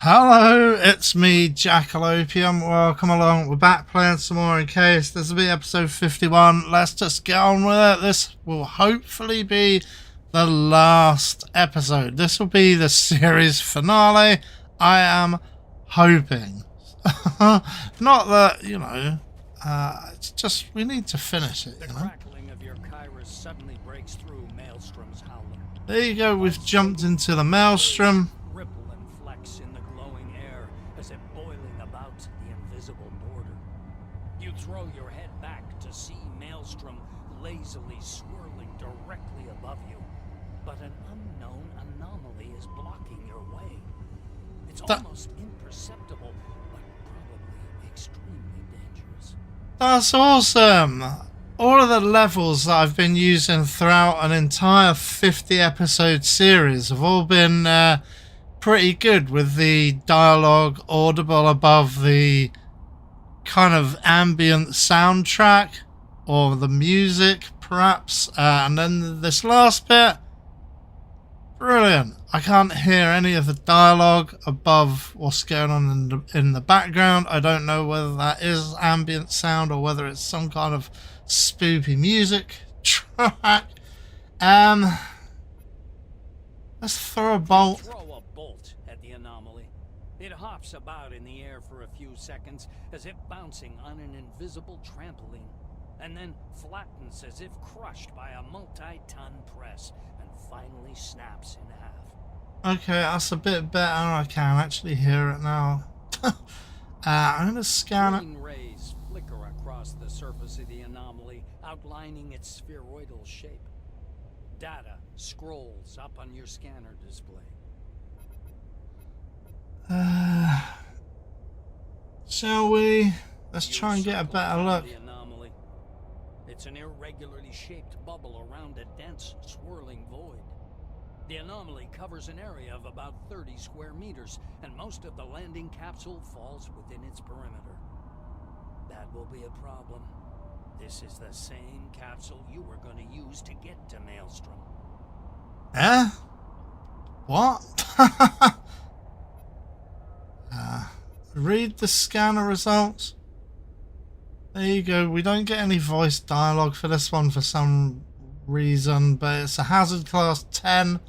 Hello, it's me, Jack-a-Lopium. Welcome along. We're back playing some more Encased. This will be episode 51. Let's just get on with it. This will hopefully be the last episode. This will be the series finale. I am hoping. Not that, you know, it's just we need to finish it, you know. The crackling of your Kairos suddenly breaks through Maelstrom's howler. There you go. We've jumped into the Maelstrom. As if boiling about the invisible border. You throw your head back to see Maelstrom lazily swirling directly above you, but an unknown anomaly is blocking your way. It's almost imperceptible, but probably extremely dangerous. That's awesome! All of the levels that I've been using throughout an entire 50 episode series have all been pretty good, with the dialogue audible above the kind of ambient soundtrack or the music perhaps, and then this last bit, brilliant. I can't hear any of the dialogue above what's going on in the background. I don't know whether that is ambient sound or whether it's some kind of spoopy music track. Let's throw a bolt. At the anomaly. It hops about in the air for a few seconds as if bouncing on an invisible trampoline, and then flattens as if crushed by a multi-ton press and finally snaps in half. Okay, that's a bit better. I can actually hear it now. I'm going to scan it. Green rays flicker across the surface of the anomaly, outlining its spheroidal shape. Data scrolls up on your scanner display. Shall we? Let's try and get a better look. It's an irregularly shaped bubble around a dense, swirling void. The anomaly covers an area of about 30 square meters, and most of the landing capsule falls within its perimeter. That will be a problem. This is the same capsule you were going to use to get to Maelstrom. Eh? What? Read the scanner results. There you go. We don't get any voice dialogue for this one for some reason, but it's a hazard class 10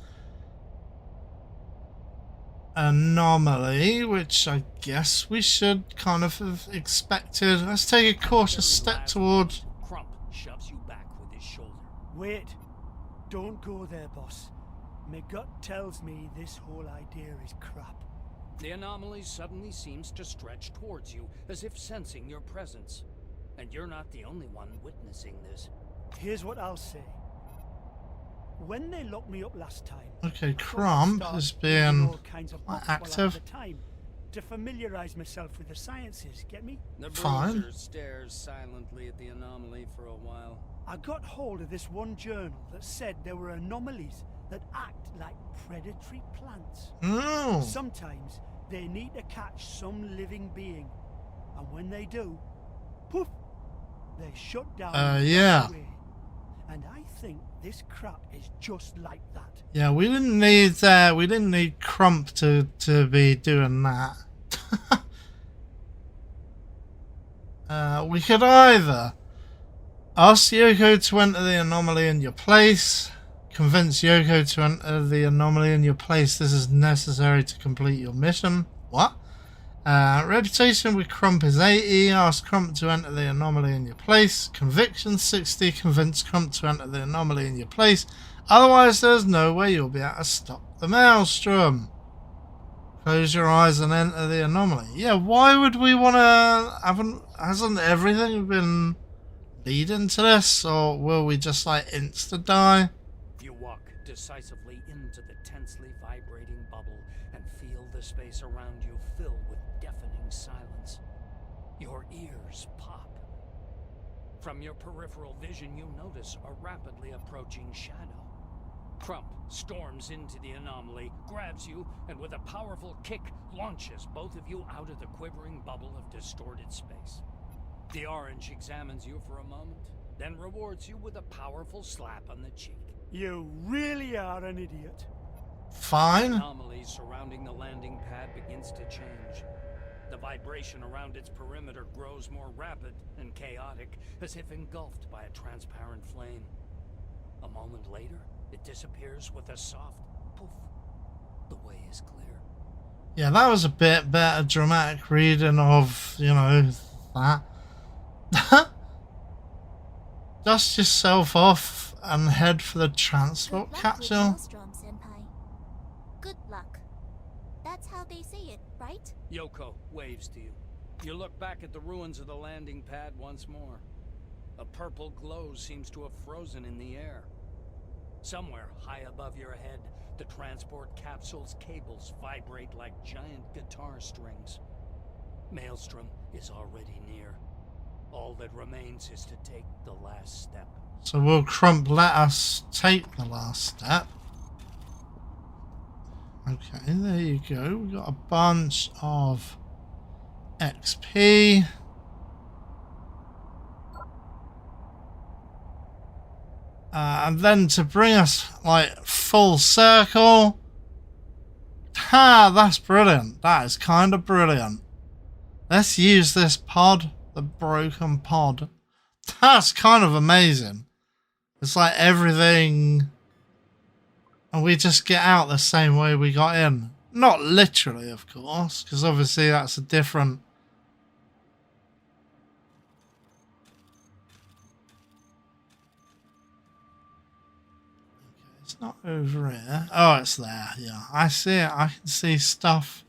anomaly, which I guess we should kind of have expected. Let's take a cautious step towards. Crump shoves you back with his shoulder. Wait. Don't go there, boss. My gut tells me this whole idea is crap. The anomaly suddenly seems to stretch towards you, as if sensing your presence. And you're not the only one witnessing this. Here's what I'll say. When they locked me up last time... Okay, Crump is being quite active. To familiarize myself with the sciences, get me? The bruiser stares silently at the anomaly for a while. I got hold of this one journal that said there were anomalies that act like predatory plants. Oh. Sometimes they need to catch some living being, and when they do, poof, they shut down. Yeah. And I think this crap is just like that. Yeah, we didn't need Crump to be doing that. We could either ask Yoko to enter the anomaly in your place, convince Yoko to enter the anomaly in your place. This is necessary to complete your mission. What? Reputation with Crump is 80. Ask Crump to enter the anomaly in your place. Conviction 60. Convince Crump to enter the anomaly in your place. Otherwise, there's no way you'll be able to stop the Maelstrom. Close your eyes and enter the anomaly. Yeah, why would we want to... Hasn't everything been leading to this? Or will we just, like, insta-die? You walk decisively into the tensely vibrating bubble and feel the space around you fill with deafening silence. Your ears pop. From your peripheral vision, you notice a rapidly approaching shadow. Crump storms into the anomaly, grabs you, and with a powerful kick, launches both of you out of the quivering bubble of distorted space. The orange examines you for a moment, then rewards you with a powerful slap on the cheek. You really are an idiot. Fine. Anomalies surround surrounding the landing pad begins to change. The vibration around its perimeter grows more rapid and chaotic, as if engulfed by a transparent flame. A moment later, it disappears with a soft poof. The way is clear. Yeah, that was a bit better dramatic reading of, you know, that. Dust yourself off and head for the transport Good luck with capsule. Maelstrom, Senpai. Good luck. That's how they say it, right? Yoko waves to you. You look back at the ruins of the landing pad once more. A purple glow seems to have frozen in the air. Somewhere high above your head, the transport capsule's cables vibrate like giant guitar strings. Maelstrom is already near. All that remains is to take the last step. So will Crump let us take the last step? Okay, there you go. We got a bunch of XP. And then to bring us like full circle. Ha, that's brilliant. That is kind of brilliant. Let's use this pod, the broken pod. That's kind of amazing. It's like everything, and we just get out the same way we got in. Not literally, of course, because obviously that's a different... Okay, it's not over here. Oh, it's there. Yeah, I see it. I can see stuff.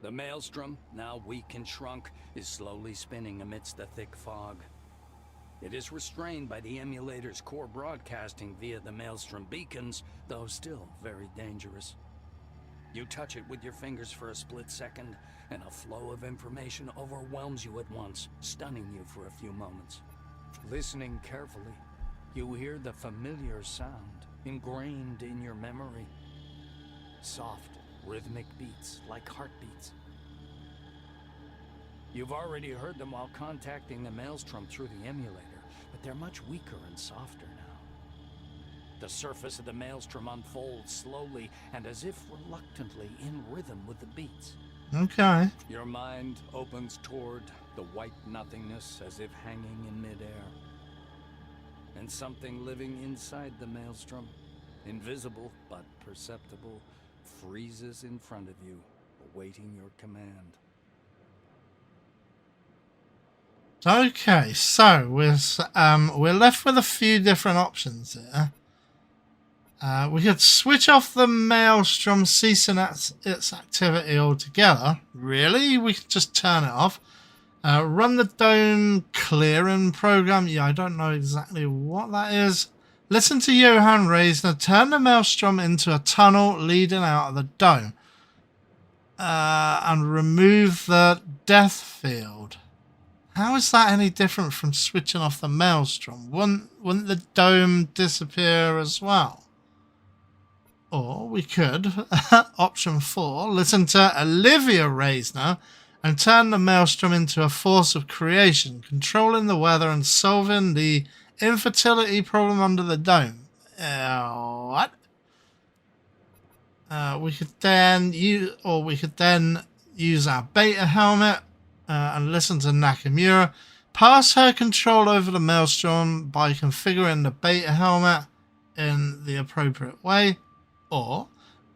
The Maelstrom, now weak and shrunk, is slowly spinning amidst the thick fog. It is restrained by the emulator's core broadcasting via the Maelstrom beacons, though still very dangerous. You touch it with your fingers for a split second, and a flow of information overwhelms you at once, stunning you for a few moments. Listening carefully, you hear the familiar sound, ingrained in your memory. Soft, rhythmic beats, like heartbeats. You've already heard them while contacting the Maelstrom through the emulator, but they're much weaker and softer now. The surface of the Maelstrom unfolds slowly and as if reluctantly in rhythm with the beats. Okay. Your mind opens toward the white nothingness as if hanging in midair. And something living inside the Maelstrom, invisible but perceptible, freezes in front of you, awaiting your command. Okay, so we're left with a few different options here. We could switch off the Maelstrom, ceasing its activity altogether. Really? We could just turn it off. Run the dome clearing program. Yeah, I don't know exactly what that is. Listen to Johann Reisner. Turn the Maelstrom into a tunnel leading out of the dome. And remove the death field. How is that any different from switching off the Maelstrom? Wouldn't the dome disappear as well? Or we could, option 4, listen to Olivia Reisner and turn the Maelstrom into a force of creation, controlling the weather and solving the infertility problem under the dome. What? We could then use our beta helmet and listen to Nakamura. Pass her control over the Maelstrom by configuring the beta helmet in the appropriate way. Or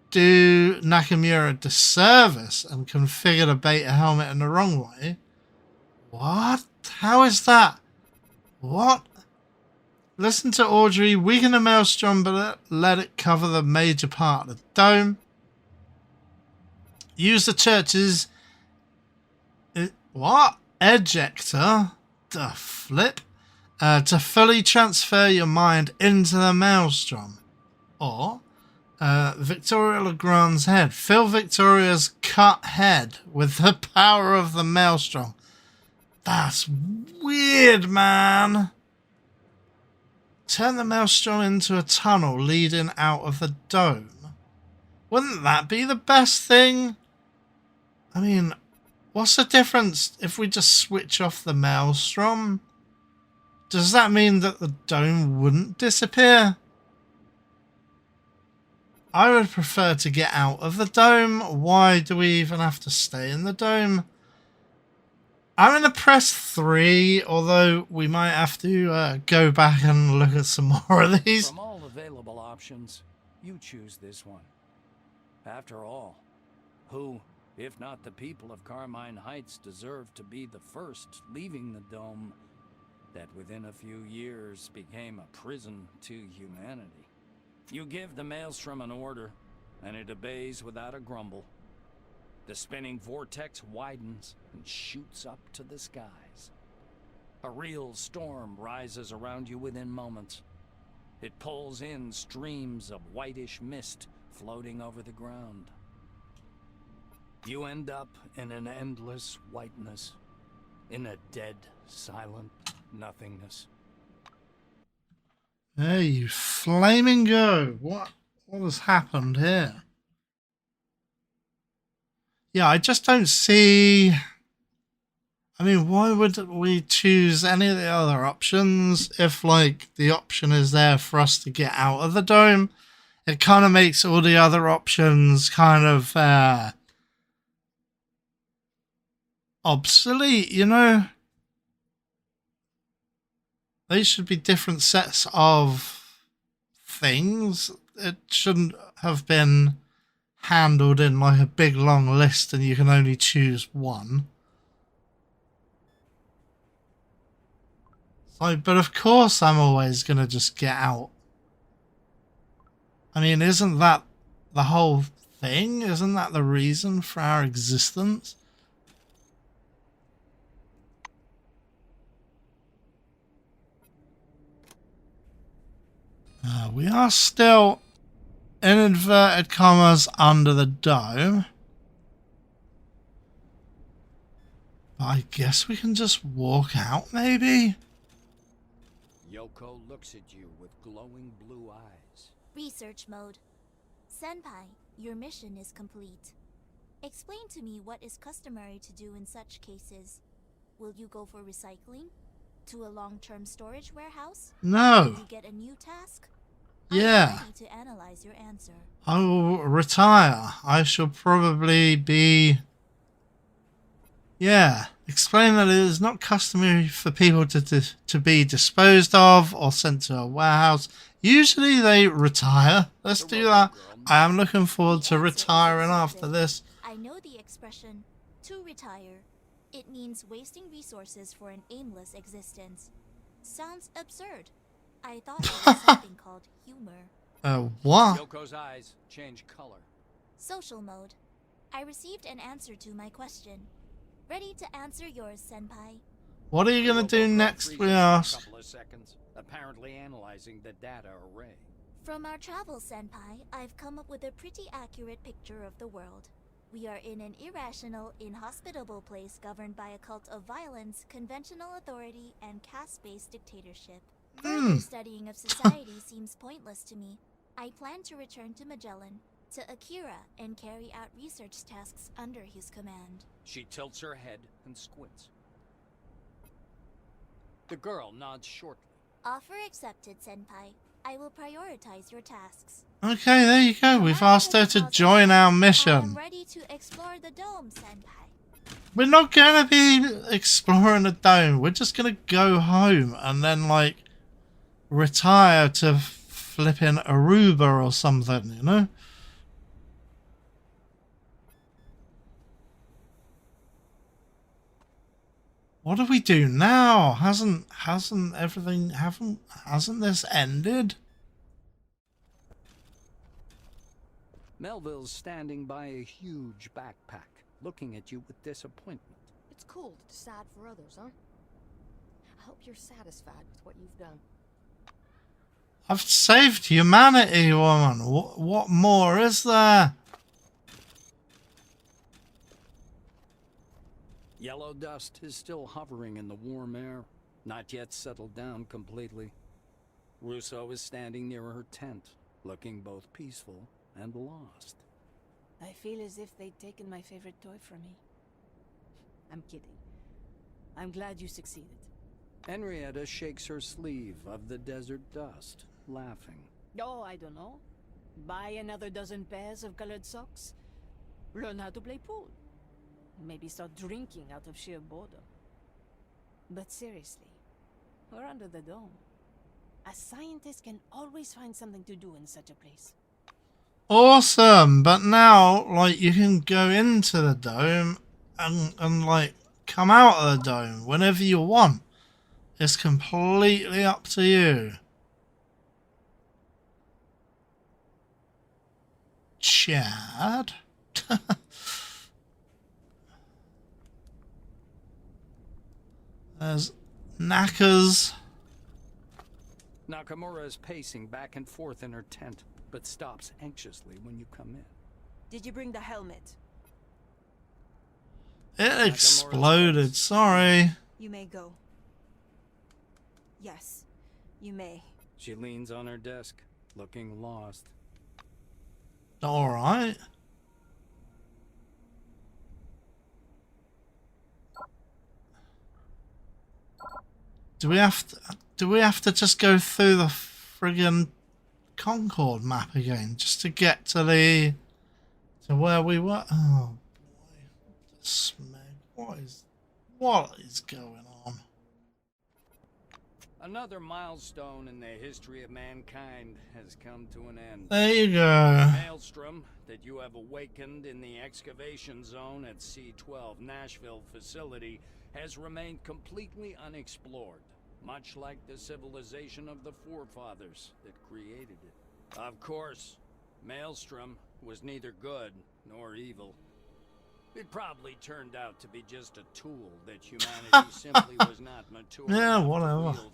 do Nakamura a disservice and configure the beta helmet in the wrong way. What? How is that? What? Listen to Audrey, weaken the Maelstrom but let it cover the major part of the dome. Use the church's ejector, the flip, to fully transfer your mind into the Maelstrom. Or Victoria Legrand's head. Fill Victoria's cut head with the power of the Maelstrom. That's weird, man. Turn the Maelstrom into a tunnel leading out of the dome. Wouldn't that be the best thing? I mean, what's the difference if we just switch off the Maelstrom? Does that mean that the dome wouldn't disappear? I would prefer to get out of the dome. Why do we even have to stay in the dome? I'm going to press 3, although we might have to go back and look at some more of these. From all available options, you choose this one. After all, who, if not the people of Carmine Heights, deserve to be the first leaving the dome that within a few years became a prison to humanity? You give the Maelstrom an order, and it obeys without a grumble. The spinning vortex widens and shoots up to the skies. A real storm rises around you within moments. It pulls in streams of whitish mist floating over the ground. You end up in an endless whiteness, in a dead, silent nothingness. There you flaming go. What has happened here? Yeah, I just don't see... I mean, why would we choose any of the other options if, like, the option is there for us to get out of the dome? It kind of makes all the other options kind of obsolete, you know? They should be different sets of things. It shouldn't have been handled in like a big long list and you can only choose one. So, but of course I'm always going to just get out. I mean, isn't that the whole thing? Isn't that the reason for our existence? We are still, in inverted commas, under the dome. But I guess we can just walk out, maybe? Yoko looks at you with glowing blue eyes. Research mode. Senpai, your mission is complete. Explain to me what is customary to do in such cases. Will you go for recycling? To a long-term storage warehouse? No. Will you get a new task? Yeah. I'm ready to analyze your answer. I will retire. I shall probably be... Yeah. Explain that it is not customary for people to be disposed of or sent to a warehouse. Usually they retire. Let's do that. I am looking forward to retiring after this. I know the expression, to retire. It means wasting resources for an aimless existence. Sounds absurd. I thought it was something called humor. What? Yoko's eyes change color. Social mode. I received an answer to my question. Ready to answer yours, Senpai. What are you going to do next, we ask? A couple of seconds, apparently analyzing the data array. From our travels, Senpai, I've come up with a pretty accurate picture of the world. We are in an irrational, inhospitable place governed by a cult of violence, conventional authority, and caste-based dictatorship. Further studying of society seems pointless to me. I plan to return to Magellan, to Akira, and carry out research tasks under his command. She tilts her head and squints. The girl nods shortly. Offer accepted, Senpai. I will prioritize your tasks. Okay, there you go. We've asked her to join our I am mission. ready to explore the dome, Senpai. We're not going to be exploring the dome. We're just going to go home and then, like, retire to flipping Aruba or something, you know? What do we do now? Hasn't this ended? Melville's standing by a huge backpack, looking at you with disappointment. It's cool to decide for others, huh? I hope you're satisfied with what you've done. I've saved humanity, woman. What more is there? Yellow dust is still hovering in the warm air, not yet settled down completely. Russo is standing near her tent, looking both peaceful and lost. I feel as if they'd taken my favorite toy from me. I'm kidding. I'm glad you succeeded. Henrietta shakes her sleeve of the desert dust, laughing. Oh, I don't know. Buy another dozen pairs of colored socks. Learn how to play pool. Maybe start drinking out of sheer boredom. But seriously, we're under the dome. A scientist can always find something to do in such a place. Awesome, but now, like, you can go into the dome and like, come out of the dome whenever you want. It's completely up to you. Chad? There's Knackers. Nakamura is pacing back and forth in her tent, but stops anxiously when you come in. Did you bring the helmet? It exploded, sorry. You may go. Yes, you may. She leans on her desk, looking lost. Alright. Do we have to just go through the friggin' Concord map again just to get to where we were? Oh boy. Smeg. What is going on? Another milestone in the history of mankind has come to an end. There you go. Maelstrom that you have awakened in the excavation zone at C-12 Nashville facility has remained completely unexplored, much like the civilization of the forefathers that created it. Of course, Maelstrom was neither good nor evil. It probably turned out to be just a tool that humanity simply was not mature Yeah, enough to whatever. wield.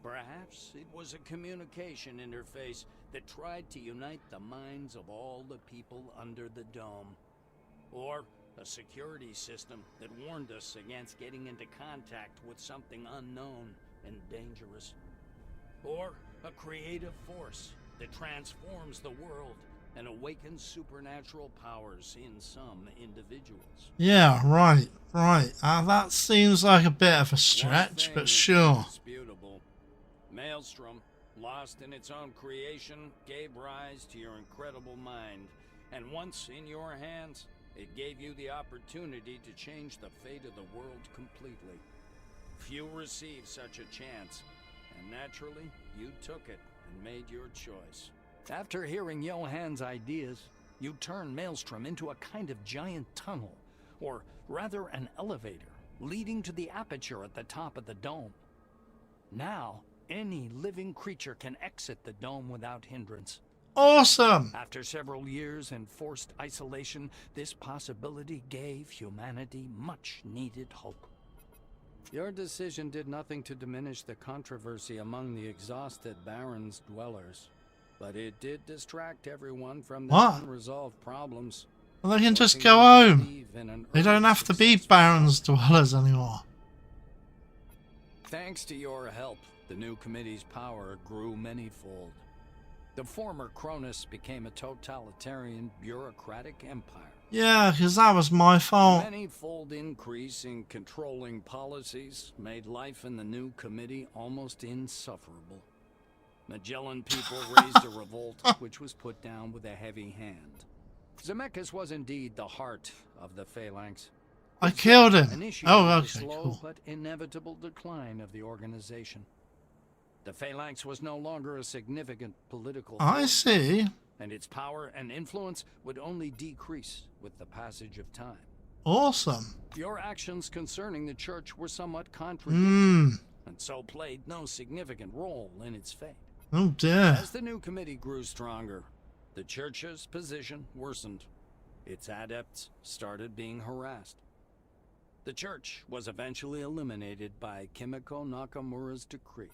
Perhaps it was a communication interface that tried to unite the minds of all the people under the dome. Or a security system that warned us against getting into contact with something unknown and dangerous. Or a creative force that transforms the world and awakens supernatural powers in some individuals. Yeah, right. That seems like a bit of a stretch, but sure. Indisputable. Maelstrom, lost in its own creation, gave rise to your incredible mind, and once in your hands, it gave you the opportunity to change the fate of the world completely. Few receive such a chance, and naturally, you took it and made your choice. After hearing Johann's ideas, you turned Maelstrom into a kind of giant tunnel, or rather an elevator, leading to the aperture at the top of the dome. Now, any living creature can exit the dome without hindrance. Awesome! After several years in forced isolation, this possibility gave humanity much needed hope. Your decision did nothing to diminish the controversy among the exhausted Baron's dwellers, but it did distract everyone from the What? unresolved problems. Well, they can just forcing go them to home. believe in an They don't early have to be successful Baron's dwellers anymore. Thanks to your help, the new committee's power grew manyfold. The former Cronus became a totalitarian bureaucratic empire. Yeah, because that was my The fault. many-fold increase in controlling policies made life in the new committee almost insufferable. Magellan people raised a revolt, which was put down with a heavy hand. Zemeckis was indeed the heart of the Phalanx. I killed him. Initiated Oh, the okay, slow cool. but inevitable decline of the organization. The Phalanx was no longer a significant political I force, see. and its power and influence would only decrease with the passage of time. Awesome. Your actions concerning the church were somewhat contradictory, and so played no significant role in its fate. Oh dear. As the new committee grew stronger, the church's position worsened. Its adepts started being harassed. The church was eventually eliminated by Kimiko Nakamura's decree.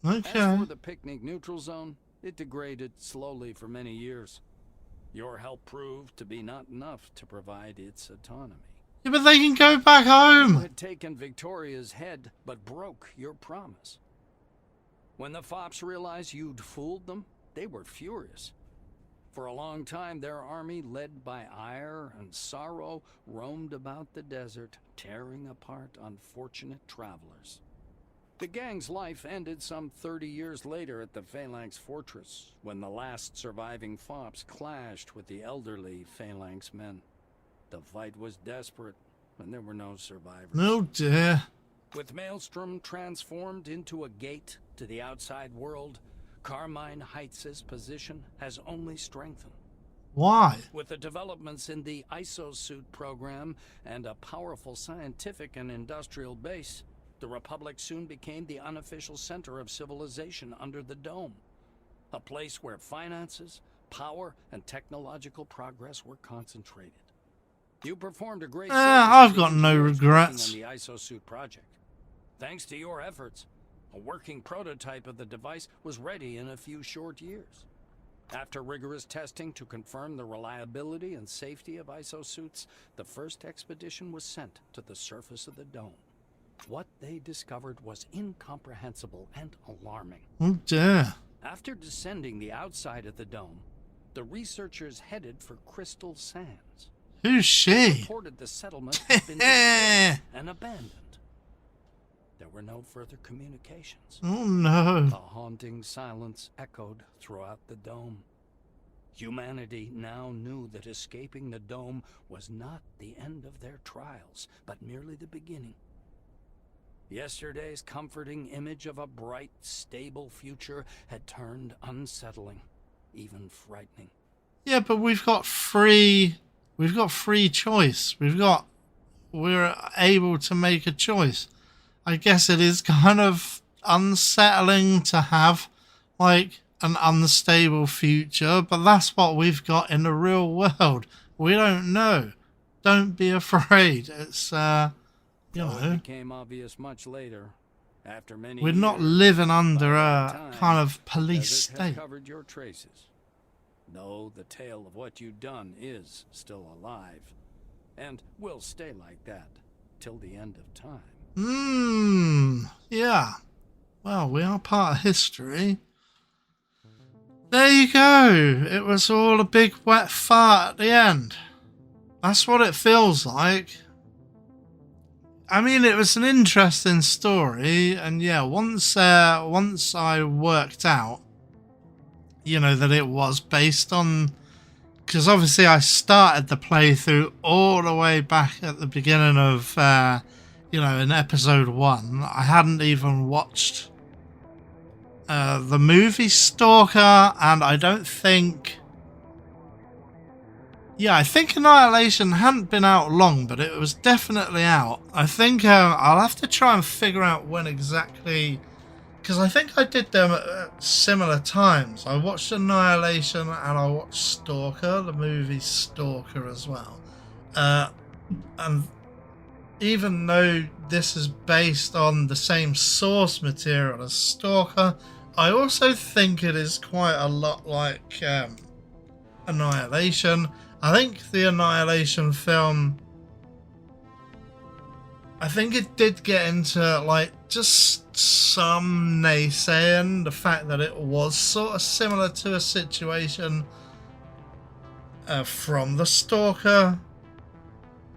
As Okay. for the picnic neutral zone, it degraded slowly for many years. Your help proved to be not enough to provide its autonomy. Yeah, but they can go back You home. had taken Victoria's head, but broke your promise. When the Fops realized you'd fooled them, they were furious. For a long time, their army, led by ire and sorrow, roamed about the desert, tearing apart unfortunate travelers. The gang's life ended some 30 years later at the Phalanx Fortress, when the last surviving fops clashed with the elderly Phalanx men. The fight was desperate, and there were no survivors. Oh dear. With Maelstrom transformed into a gate to the outside world, Carmine Heights' position has only strengthened. Why? With the developments in the isosuit program and a powerful scientific and industrial base, the Republic soon became the unofficial center of civilization under the Dome. A place where finances, power, and technological progress were concentrated. You performed a great service I've to got the no engineers regrets. working on the isosuit project. Thanks to your efforts, a working prototype of the device was ready in a few short years. After rigorous testing to confirm the reliability and safety of isosuits, the first expedition was sent to the surface of the Dome. What they discovered was incomprehensible and alarming. Oh dear. After descending the outside of the Dome, the researchers headed for Crystal Sands. Who's she? Reported the settlement had been destroyed and abandoned. There were no further communications. Oh no. A haunting silence echoed throughout the Dome. Humanity now knew that escaping the Dome was not the end of their trials, but merely the beginning. Yesterday's comforting image of a bright, stable future had turned unsettling, even frightening. Yeah, but we've got free choice. We're able to make a choice. I guess it is kind of unsettling to have like an unstable future, but that's what we've got in the real world. We don't know. Don't be afraid. It's you know, it became obvious much later. After many we're years, not living under by a that time, kind of police desert has state. covered your traces. Though the tale of what you've done is still alive, and will stay like that till the end of time. Yeah. Well, we are part of history. There you go. It was all a big wet fart at the end. That's what it feels like. I mean, it was an interesting story, and yeah, once I worked out, you know, that it was based on, because obviously I started the playthrough all the way back at the beginning of, you know, in episode 1. I hadn't even watched the movie Stalker, and I don't think... Yeah, I think Annihilation hadn't been out long, but it was definitely out. I think I'll have to try and figure out when exactly... Because I think I did them at similar times. I watched Annihilation and I watched Stalker, the movie Stalker as well. And even though this is based on the same source material as Stalker, I also think it is quite a lot like Annihilation. I think the Annihilation film, I think it did get into like just some naysaying, the fact that it was sort of similar to a situation from the Stalker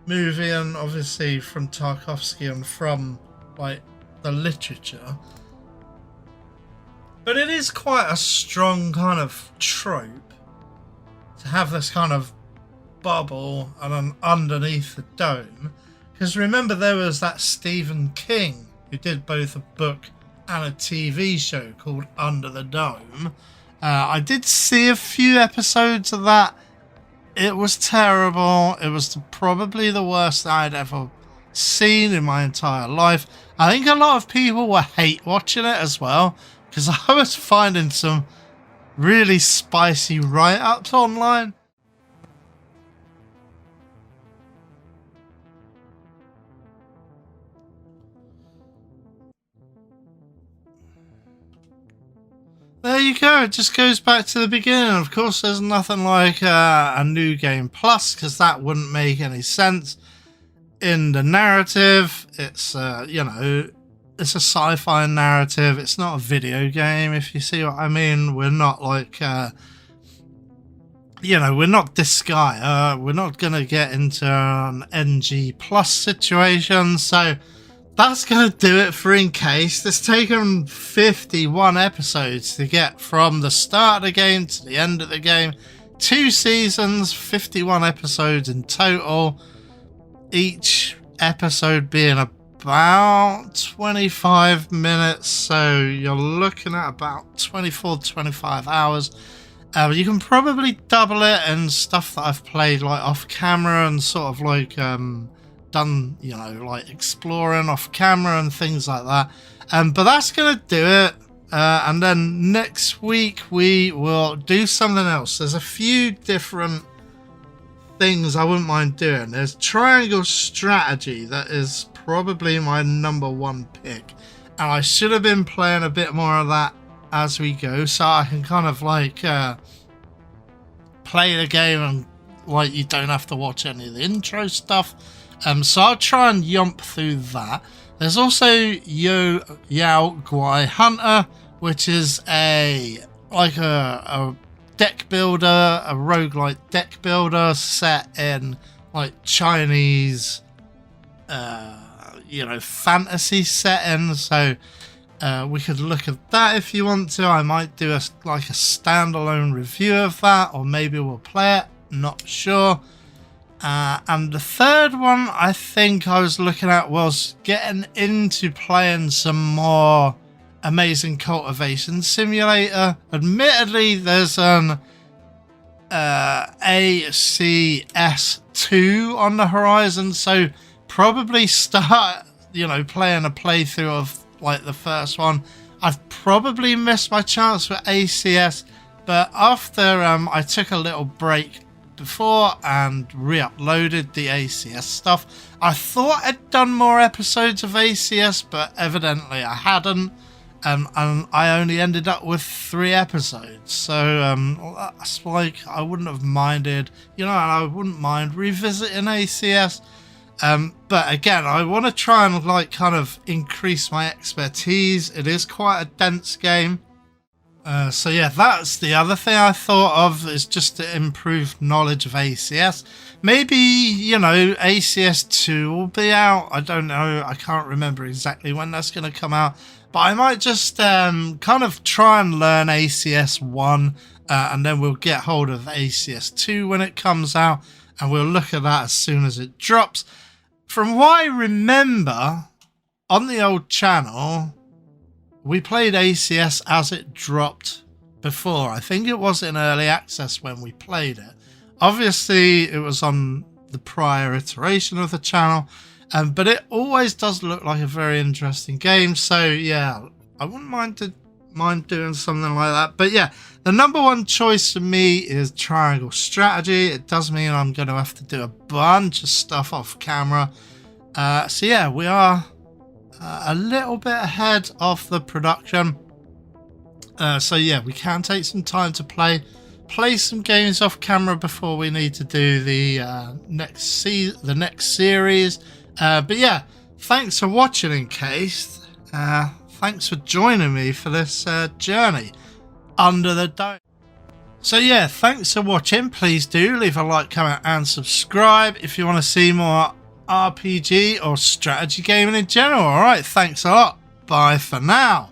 movie, and obviously from Tarkovsky and from like the literature. But it is quite a strong kind of trope to have this kind of bubble and then underneath the dome, because remember there was that Stephen King who did both a book and a TV show called Under the Dome. I did see a few episodes of that. It was terrible. It was probably the worst I'd ever seen in my entire life. I think a lot of people were hate watching it as well, because I was finding some really spicy write-ups online. There you go, it just goes back to the beginning. Of course, there's nothing like a New Game Plus, because that wouldn't make any sense in the narrative. It's, you know, it's a sci-fi narrative. It's not a video game, if you see what I mean. We're not like, you know, we're not Disgaea. We're not going to get into an NG Plus situation. So that's going to do it for Encased. It's taken 51 episodes to get from the start of the game to the end of the game. 2 seasons, 51 episodes in total. Each episode being about 25 minutes. So you're looking at about 24 to 25 hours. You can probably double it in stuff that I've played like off camera and sort of like done, you know, like exploring off camera and things like that. But that's gonna do it. And then next week we will do something else. There's a few different things I wouldn't mind doing. There's triangle strategy. That is probably my #1 pick, and I should have been playing a bit more of that as we go, so I can kind of like play the game and like you don't have to watch any of the intro stuff. So I'll try and yump through that. There's also Yao Guai Hunter, which is a deck builder, a roguelike deck builder set in like Chinese you know, fantasy setting. So we could look at that if you want to. I might do a standalone review of that, or maybe we'll play it, not sure. And the third one I think I was looking at was getting into playing some more Amazing Cultivation Simulator. Admittedly, there's an ACS2 on the horizon, so probably start, you know, playing a playthrough of like the first one. I've probably missed my chance for ACS, but after I took a little break before and re-uploaded the ACS stuff, I thought I'd done more episodes of ACS, but evidently I hadn't, and I only ended up with 3 episodes. So that's like, I wouldn't have minded, you know, and I wouldn't mind revisiting ACS. But again, I want to try and like kind of increase my expertise. It is quite a dense game. So yeah, that's the other thing I thought of, is just to improve knowledge of ACS. Maybe, you know, ACS 2 will be out. I don't know. I can't remember exactly when that's going to come out. But I might just kind of try and learn ACS 1, and then we'll get hold of ACS 2 when it comes out, and we'll look at that as soon as it drops. From what I remember, on the old channel, we played ACS as it dropped before. I think it was in early access when we played it. Obviously, it was on the prior iteration of the channel, but it always does look like a very interesting game. So yeah, I wouldn't mind doing something like that. But yeah, the #1 choice for me is triangle strategy. It does mean I'm going to have to do a bunch of stuff off camera. So yeah, we are a little bit ahead of the production. So yeah, we can take some time to play some games off camera before we need to do the next series. But yeah, thanks for watching Encased. Thanks for joining me for this journey under the dome. So yeah, thanks for watching. Please do leave a like, comment and subscribe if you want to see more RPG or strategy gaming in general. Alright, thanks a lot. Bye for now.